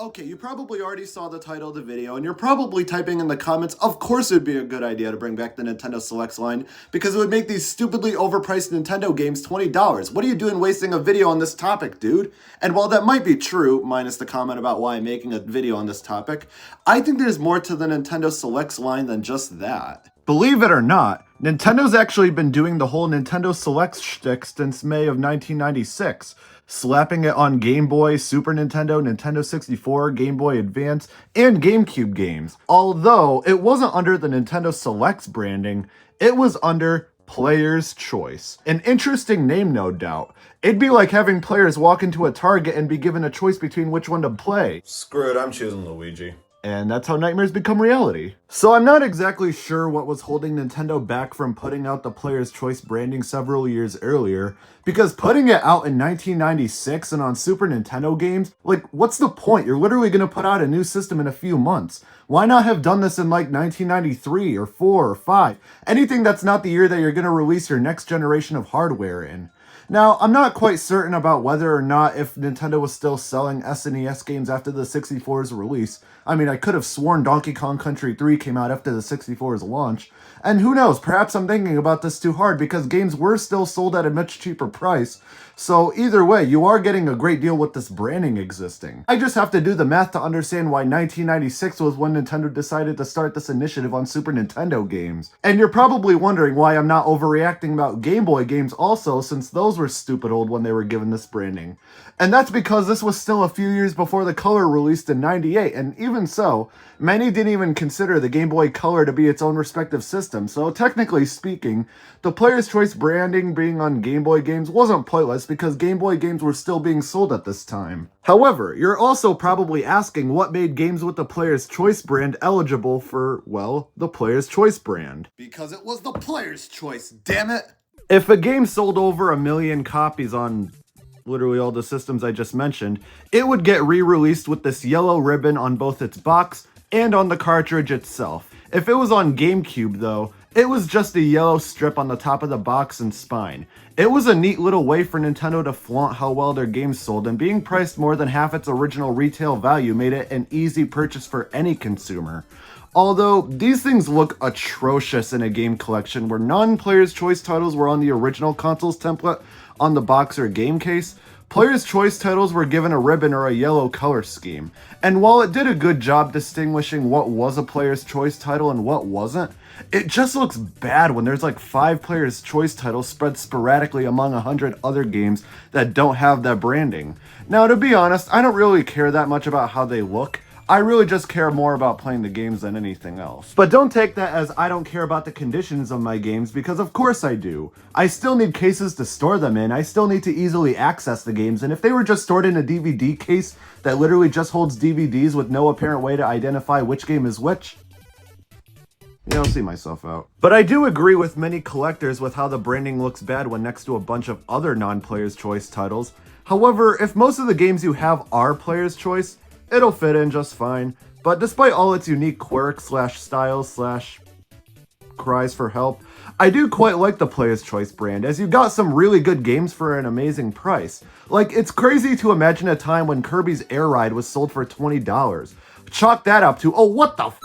Okay, you probably already saw the title of the video, and you're probably typing in the comments, of course it would be a good idea to bring back the Nintendo Selects line, because it would make these stupidly overpriced Nintendo games $20. What are you doing wasting a video on this topic, dude? And while that might be true, minus the comment about why I'm making a video on this topic, I think there's more to the Nintendo Selects line than just that. Believe it or not, Nintendo's actually been doing the whole Nintendo Selects shtick since May of 1996, slapping it on Game Boy, Super Nintendo, Nintendo 64, Game Boy Advance, and GameCube games. Although it wasn't under the Nintendo Selects branding, it was under Player's Choice. An interesting name, no doubt. It'd be like having players walk into a Target and be given a choice between which one to play. Screw it, I'm choosing Luigi. And that's how nightmares become reality. So I'm not exactly sure what was holding Nintendo back from putting out the Player's Choice branding several years earlier, because putting it out in 1996 and on Super Nintendo games, like, what's the point? You're literally gonna put out a new system in a few months. Why not have done this in like 1993 or 4 or 5? Anything that's not the year that you're gonna release your next generation of hardware in. Now, I'm not quite certain about whether or not if Nintendo was still selling SNES games after the 64's release. I mean, I could have sworn Donkey Kong Country 3 came out after the 64's launch. And who knows, perhaps I'm thinking about this too hard because games were still sold at a much cheaper price. So either way, you are getting a great deal with this branding existing. I just have to do the math to understand why 1996 was when Nintendo decided to start this initiative on Super Nintendo games. And you're probably wondering why I'm not overreacting about Game Boy games also, since those were stupid old when they were given this branding. And that's because this was still a few years before the Color released in 98, and even so, many didn't even consider the Game Boy Color to be its own respective system, so technically speaking, the Player's Choice branding being on Game Boy games wasn't pointless because Game Boy games were still being sold at this time. However, you're also probably asking what made games with the Player's Choice brand eligible for, well, the Player's Choice brand. Because it was the Player's Choice, damn it! If a game sold over 1 million copies on literally all the systems I just mentioned, it would get re-released with this yellow ribbon on both its box and on the cartridge itself. If it was on GameCube though, it was just a yellow strip on the top of the box and spine. It was a neat little way for Nintendo to flaunt how well their games sold, and being priced more than half its original retail value made it an easy purchase for any consumer. Although, these things look atrocious in a game collection where non-Player's Choice titles were on the original console's template on the box or game case, Player's Choice titles were given a ribbon or a yellow color scheme. And while it did a good job distinguishing what was a Player's Choice title and what wasn't, it just looks bad when there's like 5 Player's Choice titles spread sporadically among 100 other games that don't have that branding. Now, to be honest, I don't really care that much about how they look. I really just care more about playing the games than anything else. But don't take that as I don't care about the conditions of my games, because of course I do. I still need cases to store them in, I still need to easily access the games, and if they were just stored in a DVD case that literally just holds DVDs with no apparent way to identify which game is which, yeah, I'll see myself out. But I do agree with many collectors with how the branding looks bad when next to a bunch of other non-Player's Choice titles. However, if most of the games you have are Player's Choice, it'll fit in just fine. But despite all its unique quirks / styles / cries for help, I do quite like the Player's Choice brand, as you got some really good games for an amazing price. Like, it's crazy to imagine a time when Kirby's Air Ride was sold for $20. Chalk that up to, oh what the f***?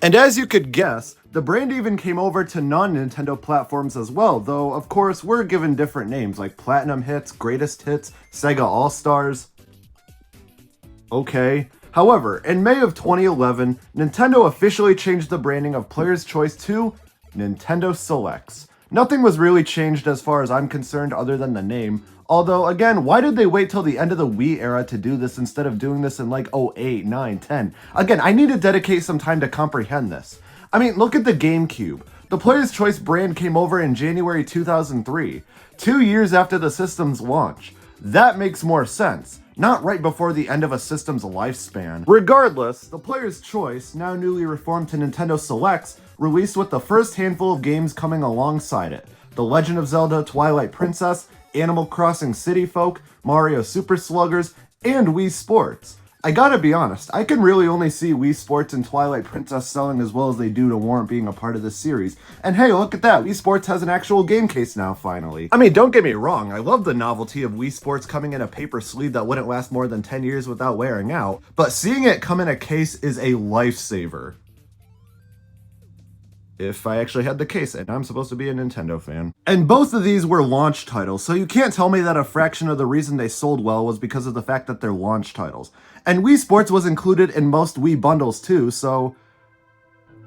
And as you could guess, the brand even came over to non-Nintendo platforms as well, though of course we're given different names like Platinum Hits, Greatest Hits, Sega All-Stars. Okay. However, in May of 2011, Nintendo officially changed the branding of Player's Choice to Nintendo Selects. Nothing was really changed as far as I'm concerned other than the name. Although, again, why did they wait till the end of the Wii era to do this instead of doing this in like 08, 9, 10? Again, I need to dedicate some time to comprehend this. I mean, look at the GameCube. The Player's Choice brand came over in January 2003, 2 years after the system's launch. That makes more sense. Not right before the end of a system's lifespan. Regardless, the Player's Choice, now newly reformed to Nintendo Selects, released with the first handful of games coming alongside it: The Legend of Zelda Twilight Princess, Animal Crossing City Folk, Mario Super Sluggers, and Wii Sports. I gotta be honest, I can really only see Wii Sports and Twilight Princess selling as well as they do to warrant being a part of this series. And hey, look at that, Wii Sports has an actual game case now, finally. I mean, don't get me wrong, I love the novelty of Wii Sports coming in a paper sleeve that wouldn't last more than 10 years without wearing out, but seeing it come in a case is a lifesaver. If I actually had the case, and I'm supposed to be a Nintendo fan. And both of these were launch titles, so you can't tell me that a fraction of the reason they sold well was because of the fact that they're launch titles. And Wii Sports was included in most Wii bundles too, so...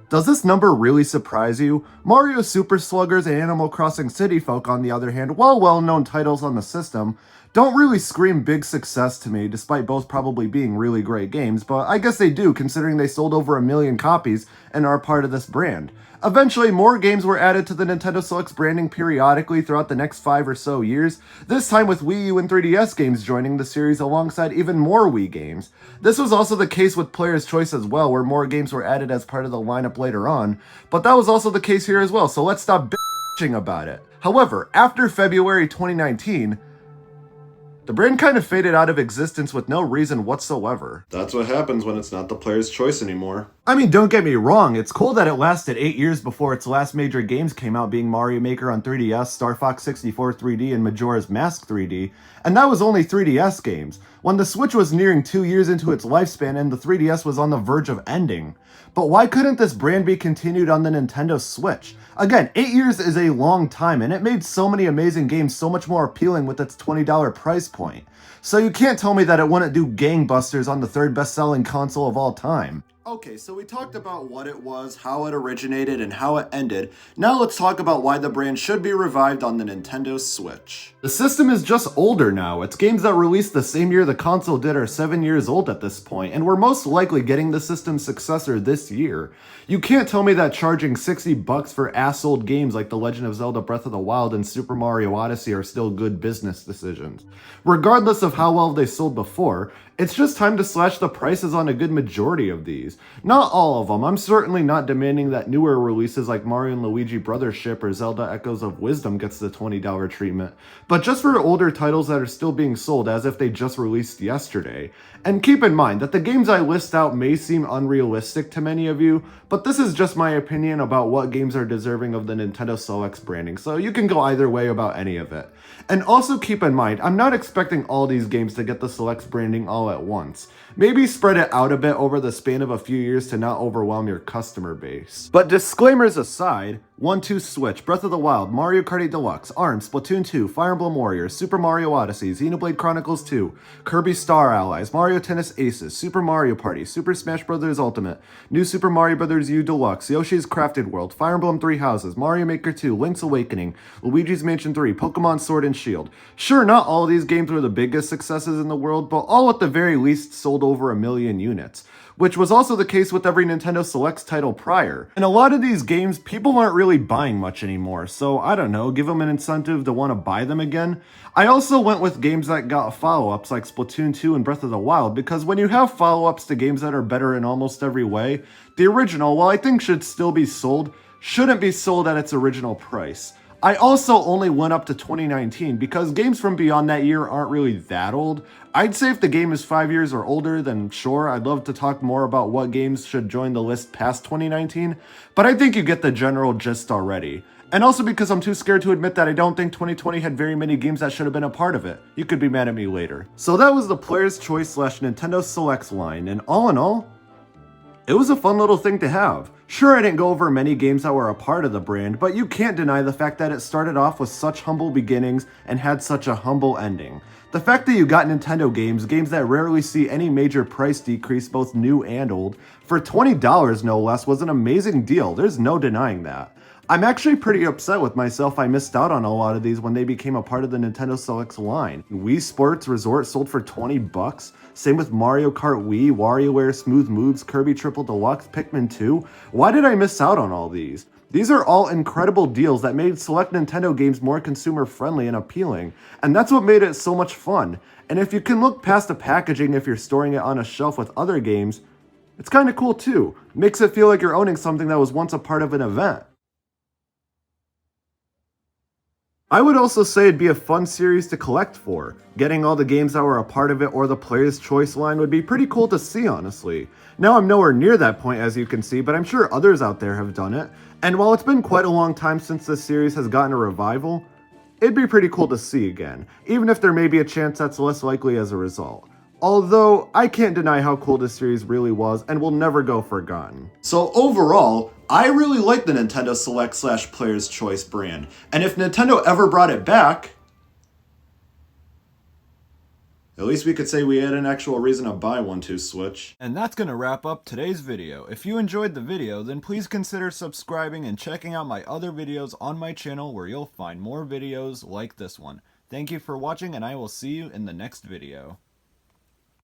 Does this number really surprise you? Mario Super Sluggers and Animal Crossing City Folk, on the other hand, while well-known titles on the system, don't really scream big success to me, despite both probably being really great games, but I guess they do, considering they sold over 1 million copies and are part of this brand. Eventually, more games were added to the Nintendo Selects branding periodically throughout the next 5 or so years, this time with Wii U and 3DS games joining the series alongside even more Wii games. This was also the case with Player's Choice as well, where more games were added as part of the lineup later on, but that was also the case here as well, so let's stop bitching about it. However, after February 2019, the brand kind of faded out of existence with no reason whatsoever. That's what happens when it's not the player's choice anymore. I mean, don't get me wrong, it's cool that it lasted 8 years before its last major games came out, being Mario Maker on 3DS, StarFox 64 3D, and Majora's Mask 3D, and that was only 3DS games, when the Switch was nearing 2 years into its lifespan and the 3DS was on the verge of ending. But why couldn't this brand be continued on the Nintendo Switch? Again, 8 years is a long time, and it made so many amazing games so much more appealing with its $20 price point. So you can't tell me that it wouldn't do gangbusters on the third best-selling console of all time. Okay, so we talked about what it was, how it originated, and how it ended. Now let's talk about why the brand should be revived on the Nintendo Switch. The system is just older now. Its games that released the same year the console did are 7 years old at this point, and we're most likely getting the system's successor this year. You can't tell me that charging $60 for ass-old games like The Legend of Zelda Breath of the Wild and Super Mario Odyssey are still good business decisions. Regardless of how well they sold before, it's just time to slash the prices on a good majority of these. Not all of them. I'm certainly not demanding that newer releases like Mario and Luigi Brothership or Zelda Echoes of Wisdom gets the $20 treatment, but just for older titles that are still being sold as if they just released yesterday. And keep in mind that the games I list out may seem unrealistic to many of you, but this is just my opinion about what games are deserving of the Nintendo Selects branding, so you can go either way about any of it. And also keep in mind, I'm not expecting all these games to get the Selects branding all at once. Maybe spread it out a bit over the span of a few years to not overwhelm your customer base. But disclaimers aside, 1-2 Switch, Breath of the Wild, Mario Kart 8 Deluxe, ARMS, Splatoon 2, Fire Emblem Warriors, Super Mario Odyssey, Xenoblade Chronicles 2, Kirby Star Allies, Mario Tennis Aces, Super Mario Party, Super Smash Bros. Ultimate, New Super Mario Bros. U Deluxe, Yoshi's Crafted World, Fire Emblem 3 Houses, Mario Maker 2, Link's Awakening, Luigi's Mansion 3, Pokemon Sword and Shield. Sure, not all of these games were the biggest successes in the world, but all at the very least sold over 1 million units, which was also the case with every Nintendo Selects title prior. And a lot of these games, people aren't really buying much anymore, so I don't know, give them an incentive to want to buy them again. I also went with games that got follow-ups like Splatoon 2 and Breath of the Wild, because when you have follow-ups to games that are better in almost every way, the original, while I think should still be sold, shouldn't be sold at its original price. I also only went up to 2019 because games from beyond that year aren't really that old. I'd say if the game is 5 years or older, then sure, I'd love to talk more about what games should join the list past 2019, but I think you get the general gist already. And also because I'm too scared to admit that I don't think 2020 had very many games that should have been a part of it. You could be mad at me later. So that was the Player's Choice / Nintendo Selects line, and all in all, it was a fun little thing to have. Sure, I didn't go over many games that were a part of the brand, but you can't deny the fact that it started off with such humble beginnings and had such a humble ending. The fact that you got Nintendo games that rarely see any major price decrease, both new and old, for $20 no less, was an amazing deal. There's no denying that. I'm actually pretty upset with myself I missed out on a lot of these when they became a part of the Nintendo Selects line. Wii Sports Resort sold for $20, same with Mario Kart Wii, WarioWare, Smooth Moves, Kirby Triple Deluxe, Pikmin 2. Why did I miss out on all these? These are all incredible deals that made select Nintendo games more consumer friendly and appealing, and that's what made it so much fun. And if you can look past the packaging if you're storing it on a shelf with other games, it's kinda cool too. Makes it feel like you're owning something that was once a part of an event. I would also say it'd be a fun series to collect for. Getting all the games that were a part of it or the Player's Choice line would be pretty cool to see, honestly. Now I'm nowhere near that point, as you can see, but I'm sure others out there have done it. And while it's been quite a long time since this series has gotten a revival, it'd be pretty cool to see again, even if there may be a chance that's less likely as a result. Although, I can't deny how cool this series really was and will never go forgotten. So overall, I really like the Nintendo Select / Player's Choice brand, and if Nintendo ever brought it back, at least we could say we had an actual reason to buy one to Switch. And that's gonna wrap up today's video. If you enjoyed the video, then please consider subscribing and checking out my other videos on my channel where you'll find more videos like this one. Thank you for watching, and I will see you in the next video.